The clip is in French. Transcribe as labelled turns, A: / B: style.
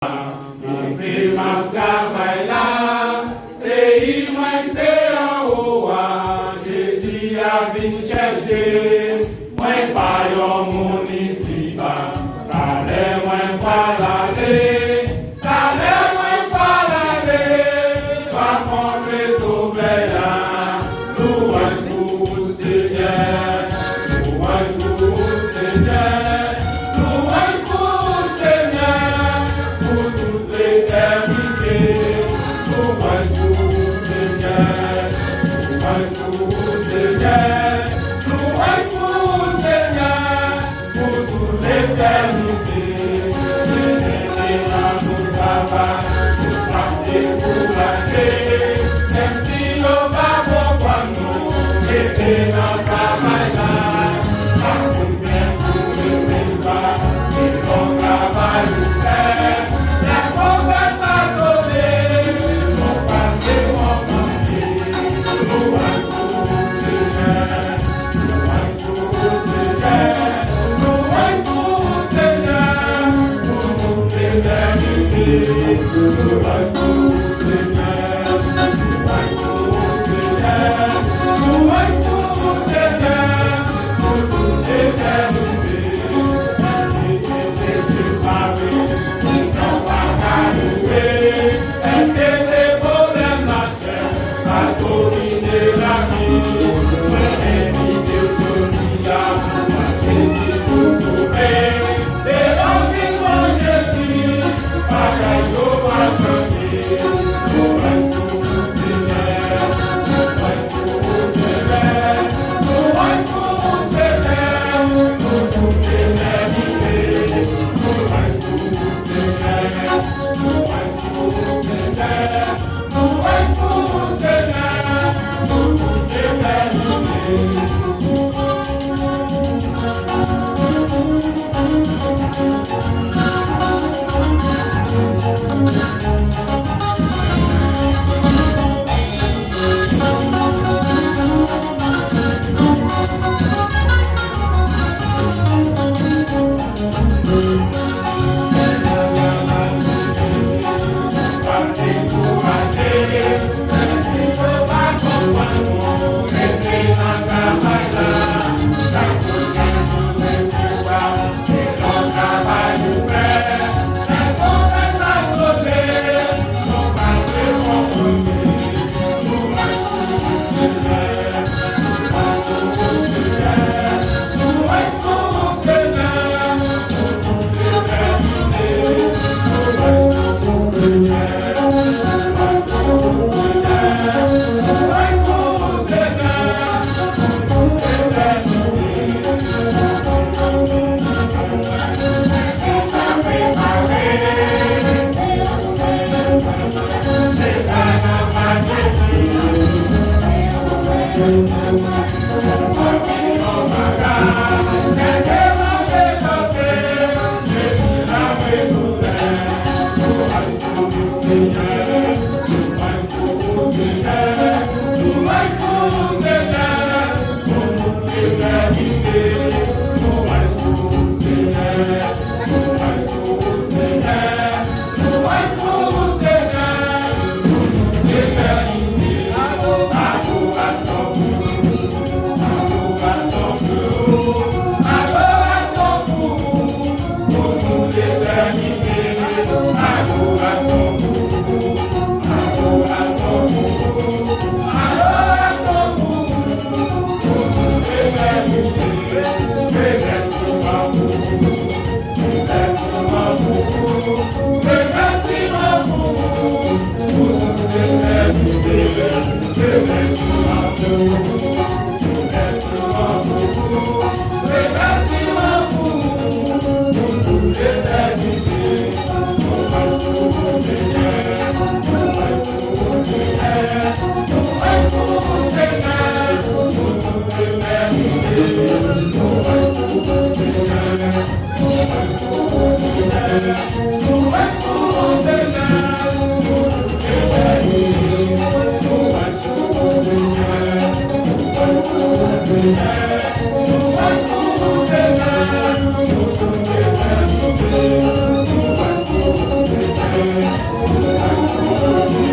A: Et puis ma travail là, pays moi c'est en haut, Jésus a venu chercher, moi pas yon mon ici bas, t'allais moi pas l'aller, t'allais moi pas l'aller, pas contre sauver là, louange pour Seigneur, louange pour Seigneur, louange pour Seigneur, pour toute l'éternité, louange pour Seigneur, louange pour Seigneur, louange pour Seigneur, pour toute l'éternité. J'étais dans mon travail, pour frapper, pour lâcher, même si le bas pour nous, j'étais dans le travail là, ça compte bien pour le mémoire, c'est ton travail nous fait, la prophète m'a sauvé, mon père mon manger, louange pour Seigneur, louange pour Seigneur, louange pour Seigneur, pour toute l'éternité, louange pour Seigneur, louange pour Seigneur, louange pour Seigneur, pour toute l'éternité. Et c'est Paris, non pas à louer. Est-ce que ces problèmes marchent à dominer la vie? Ouais, l'idée aujourd'hui là, moi Jésus pour sauver. Et l'envie de Jésus, pas qu'à l'eau va changer. Thank you.